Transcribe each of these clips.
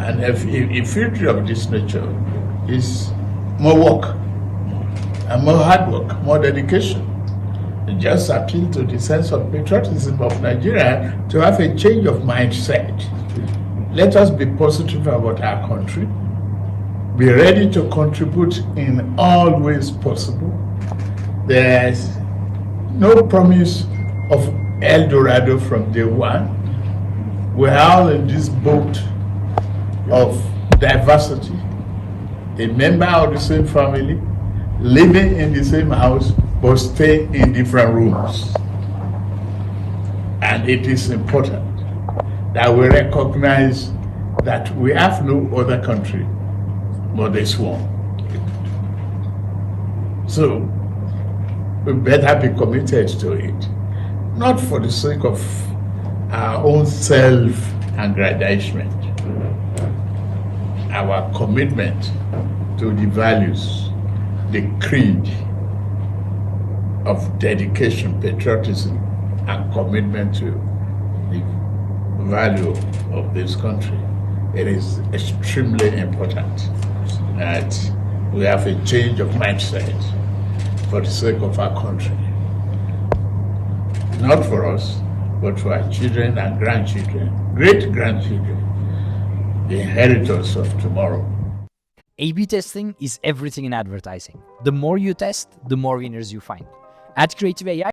And a filter of this nature is more work, and more hard work, more dedication. And just appeal to the sense of patriotism of Nigeria to have a change of mindset. Let us be positive about our country, be ready to contribute in all ways possible. There's no promise of El Dorado from day one. We're all in this boat of diversity. A member of the same family, living in the same house, but staying in different rooms. And it is important that we recognize that we have no other country but this one. So we better be committed to it, not for the sake of our own self-aggrandizement. Our commitment to the values, the creed of dedication, patriotism, and commitment to the value of this country. It is extremely important that we have a change of mindset for the sake of our country. Not for us, but for our children and grandchildren, great-grandchildren, the inheritors of tomorrow. A/B testing is everything in advertising. The more you test, the more winners you find. At Creative AI,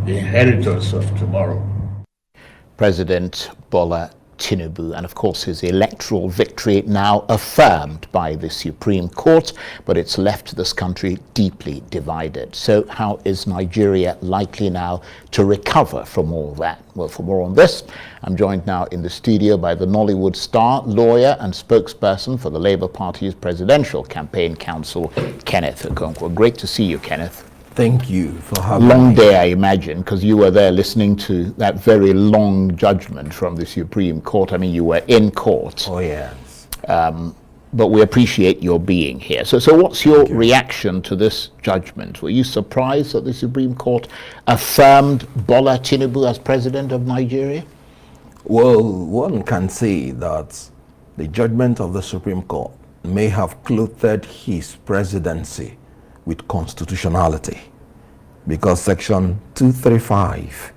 the inheritors of tomorrow. President Bola Tinubu, and of course his electoral victory now affirmed by the Supreme Court, but it's left this country deeply divided. So how is Nigeria likely now to recover from all that? Well, for more on this, I'm joined now in the studio by the Nollywood star, lawyer and spokesperson for the Labour Party's Presidential Campaign Council, Kenneth Okonkwo. Great to see you, Kenneth. Thank you for having me. Long day, I imagine, because you were there listening to that very long judgment from the Supreme Court. I mean, you were in court. Oh, yes. But we appreciate your being here. So what's your reaction to this judgment? Were you surprised that the Supreme Court affirmed Bola Tinubu as president of Nigeria? Well, one can say that the judgment of the Supreme Court may have clothed his presidency with constitutionality, because Section 235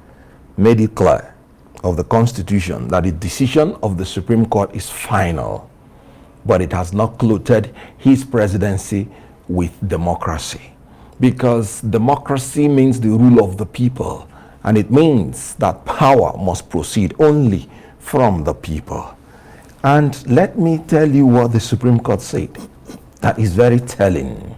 made it clear of the Constitution that the decision of the Supreme Court is final, but it has not clothed his presidency with democracy, because democracy means the rule of the people, and it means that power must proceed only from the people. And let me tell you what the Supreme Court said that is very telling.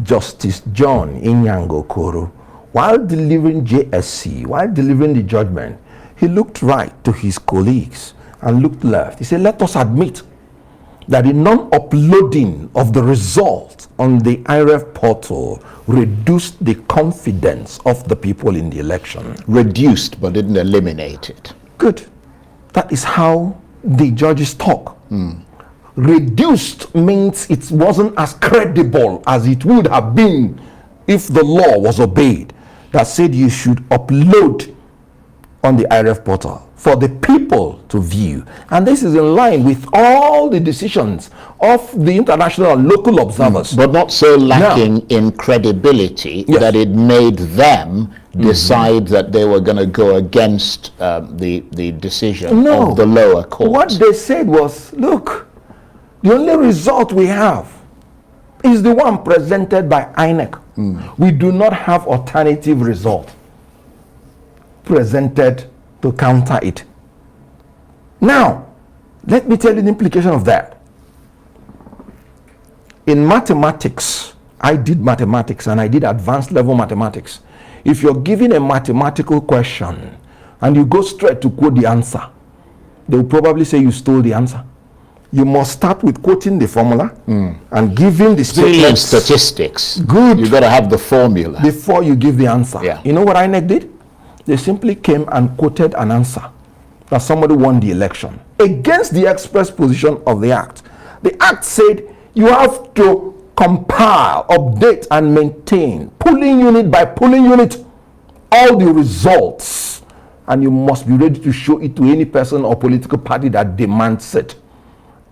Justice John Inyango Koro, while delivering JSC, while delivering the judgment, he looked right to his colleagues and looked left. He said, let us admit that the non-uploading of the result on the IREF portal reduced the confidence of the people in the election. Reduced, but didn't eliminate it. Good. That is how the judges talk. Reduced means it wasn't as credible as it would have been if the law was obeyed that said you should upload on the IREF portal for the people to view. And this is in line with all the decisions of the international and local observers. But not so lacking in credibility that it made them decide that they were going to go against the decision of the lower court. What they said was, look, the only result we have is the one presented by INEC. We do not have alternative result presented to counter it. Now, let me tell you the implication of that. In mathematics, I did mathematics and I did advanced level mathematics. If you're given a mathematical question and you go straight to quote the answer, they will probably say you stole the answer. You must start with quoting the formula and giving the statements. Statistics. Good. You've got to have the formula before you give the answer. Yeah. You know what INEC did? They simply came and quoted an answer that somebody won the election against the express position of the Act. The Act said you have to compile, update, and maintain, polling unit by polling unit, all the results, and you must be ready to show it to any person or political party that demands it.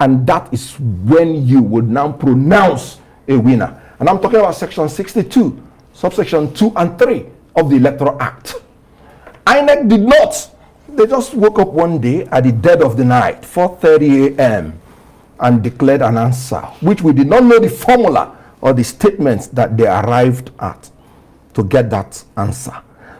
And that is when you would now pronounce a winner. And I'm talking about section 62, subsection 2 and 3 of the Electoral Act. INEC did not. They just woke up one day at the dead of the night, 4:30 a.m., and declared an answer, which we did not know the formula or the statements that they arrived at to get that answer.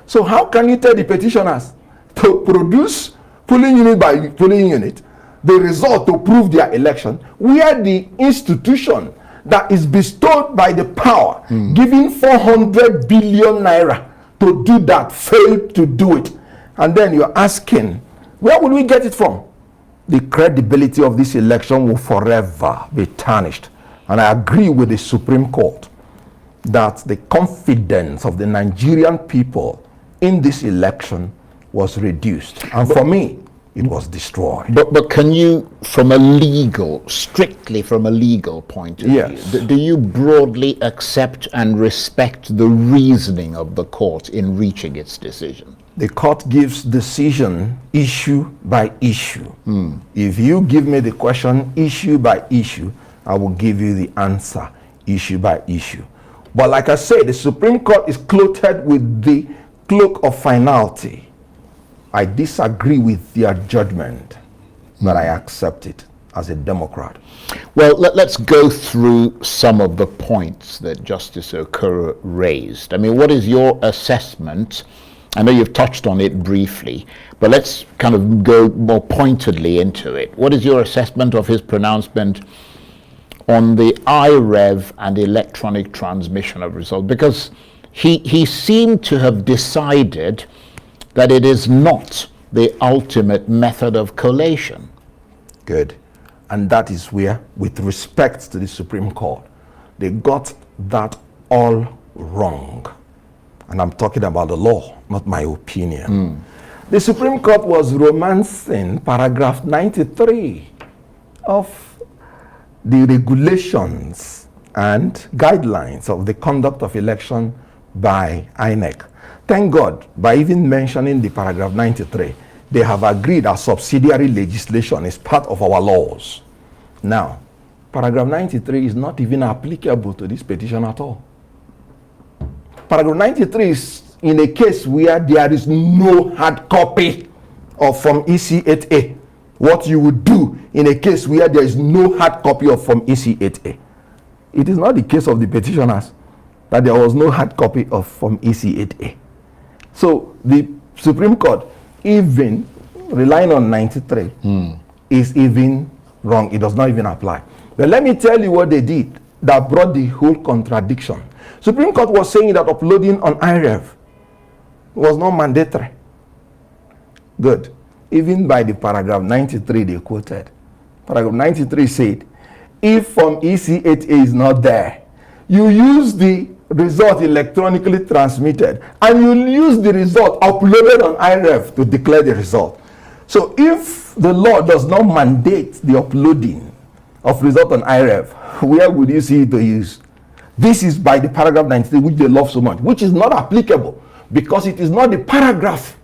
So how can you tell the petitioners to produce polling unit by polling unit the result to prove their election, where the institution that is bestowed by the power, giving 400 billion naira to do that, failed to do it? And then you're asking, where will we get it from? The credibility of this election will forever be tarnished. And I agree with the Supreme Court that the confidence of the Nigerian people in this election was reduced. And for me, it was destroyed. But can you, strictly from a legal point of view, do you broadly accept and respect the reasoning of the court in reaching its decision? The court gives decision issue by issue. If you give me the question issue by issue, I will give you the answer issue by issue. But like I said, the Supreme Court is clothed with the cloak of finality. I disagree with their judgment, but I accept it as a Democrat. Well, let's go through some of the points that Justice Okoro raised. I mean, what is your assessment? I know you've touched on it briefly, but let's kind of go more pointedly into it. What is your assessment of his pronouncement on the IREV and electronic transmission of results? Because he seemed to have decided that it is not the ultimate method of collation. Good. And that is where, with respect to the Supreme Court, they got that all wrong. And I'm talking about the law, not my opinion. The Supreme Court was romancing paragraph 93 of the regulations and guidelines of the conduct of election by INEC. Thank God, by even mentioning the paragraph 93, they have agreed that subsidiary legislation is part of our laws. Now, paragraph 93 is not even applicable to this petition at all. Paragraph 93 is in a case where there is no hard copy of Form EC8A. What you would do in a case where there is no hard copy of Form EC8A. It is not the case of the petitioners that there was no hard copy of Form EC8A. So the Supreme Court, even relying on 93, is even wrong. It does not even apply. But let me tell you what they did that brought the whole contradiction. Supreme Court was saying that uploading on IREV was not mandatory. Good. Even by the paragraph 93 they quoted. Paragraph 93 said, if Form EC8A is not there, you use the result electronically transmitted and you use the result uploaded on IREV to declare the result. So if the law does not mandate the uploading of result on IREV, where would you see it to use? This is by the paragraph 93, which they love so much, which is not applicable because it is not the paragraph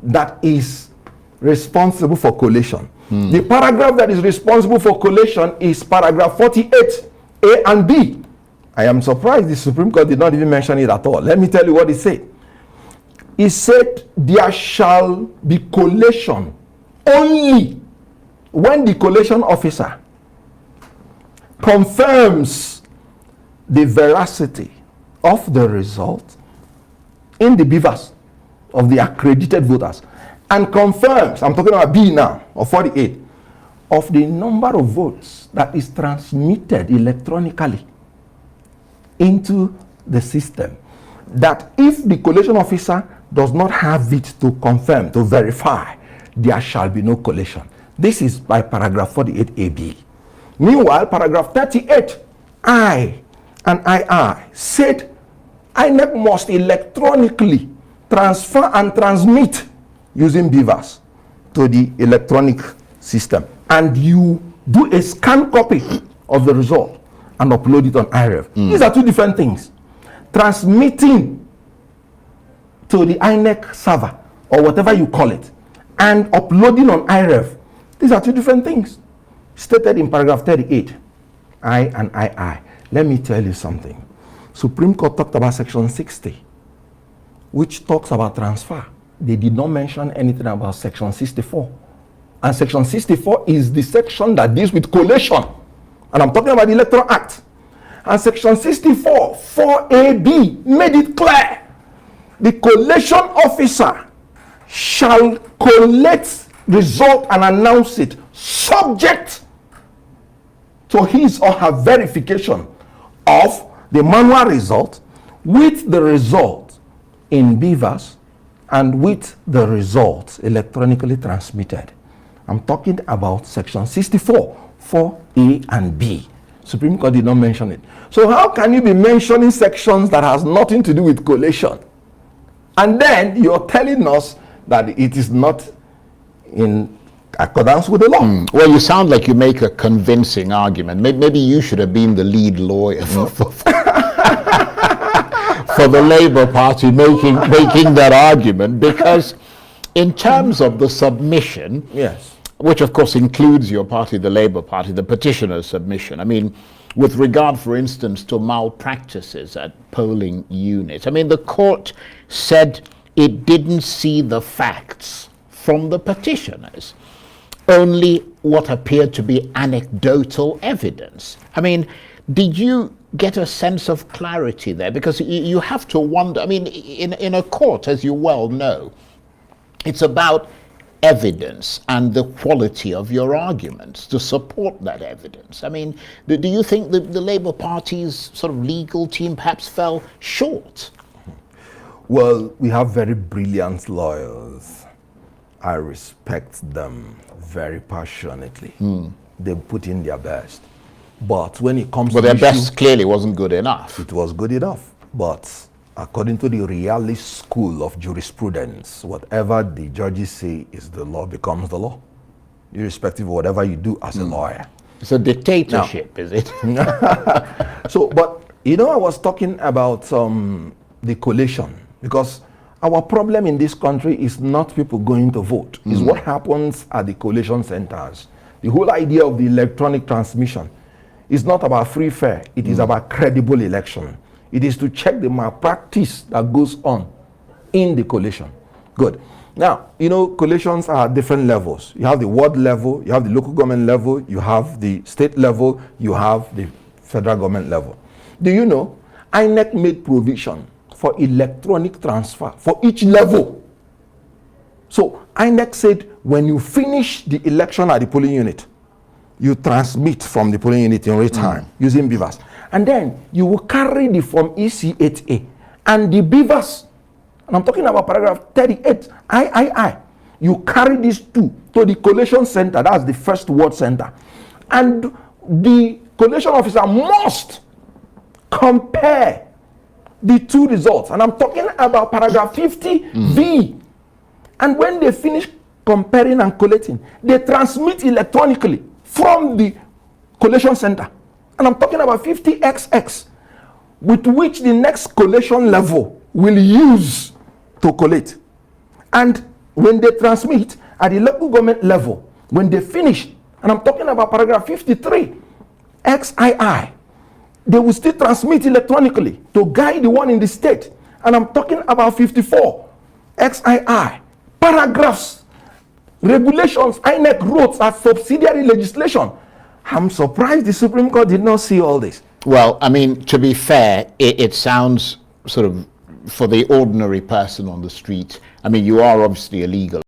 that is responsible for collation. The paragraph that is responsible for collation is paragraph 48, A and B. I am surprised the Supreme Court did not even mention it at all. Let me tell you what it said. It said there shall be collation only when the collation officer confirms the veracity of the result in the beavers of the accredited voters and confirms, I'm talking about B now, of 48, of the number of votes that is transmitted electronically into the system. That if the collation officer does not have it to confirm, to verify, there shall be no collation. This is by paragraph 48AB. Meanwhile, paragraph 38I and II said INEC must electronically transfer and transmit using beavers to the electronic system. And you do a scan copy of the result and upload it on IREV. These are two different things. Transmitting to the INEC server or whatever you call it and uploading on IREV. These are two different things. stated in paragraph 38, I and II. Let me tell you something. Supreme Court talked about section 60, which talks about transfer. They did not mention anything about section 64. And section 64 is the section that deals with collation. And I'm talking about the Electoral Act. And section 64, 4AB, made it clear. The collation officer shall collect result and announce it, subject to his or her verification of the manual result with the result in BVAS and with the results electronically transmitted. I'm talking about section 64, 4A and B. Supreme Court did not mention it. So how can you be mentioning sections that has nothing to do with collation? And then you're telling us that it is not in accordance with the law. Well, you sound like you make a convincing argument. Maybe you should have been the lead lawyer for the Labour Party making that argument, because in terms of the submission, Yes. which of course includes your party, the Labour Party, the petitioner's submission, I mean, with regard, for instance, to malpractices at polling units, I mean, the court said it didn't see the facts from the petitioners, only what appeared to be anecdotal evidence. I mean, did you get a sense of clarity there? Because you have to wonder, I mean, in a court, as you well know, it's about evidence and the quality of your arguments to support that evidence. I mean, do you think the Labour Party's sort of legal team perhaps fell short? Well, we have very brilliant lawyers. I respect them very passionately. They put in their best. But when it comes Well, to their issue, best clearly wasn't good enough. it was good enough. But according to the realist school of jurisprudence, whatever the judges say is the law becomes the law, irrespective of whatever you do as a lawyer. It's a dictatorship, is it? So, but you know, I was talking about the collation, because our problem in this country is not people going to vote. It's what happens at the collation centers. The whole idea of the electronic transmission is not about free fair. It is about credible election. It is to check the malpractice that goes on in the collation. Good. Now, you know, collations are at different levels. You have the ward level, you have the local government level, you have the state level, you have the federal government level. Do you know, INEC made provision for electronic transfer for each level. So INEC said when you finish the election at the polling unit, you transmit from the polling unit in real time using BVAS. And then you will carry the form EC8A and the BVAS, and I'm talking about paragraph 38, III. You carry these two to the collation center, that's the first ward center. And the collation officer must compare the two results. And I'm talking about paragraph 50V. And when they finish comparing and collating, they transmit electronically from the collation center. And I'm talking about 50XX, with which the next collation level will use to collate. And when they transmit at the local government level, when they finish, and I'm talking about paragraph 53, XII, they will still transmit electronically to guide the one in the state. And I'm talking about 54, XII, paragraphs, regulations, INEC wrote as subsidiary legislation. I'm surprised the Supreme Court did not see all this. Well, I mean, to be fair, it sounds sort of, for the ordinary person on the street, I mean, you are obviously a legal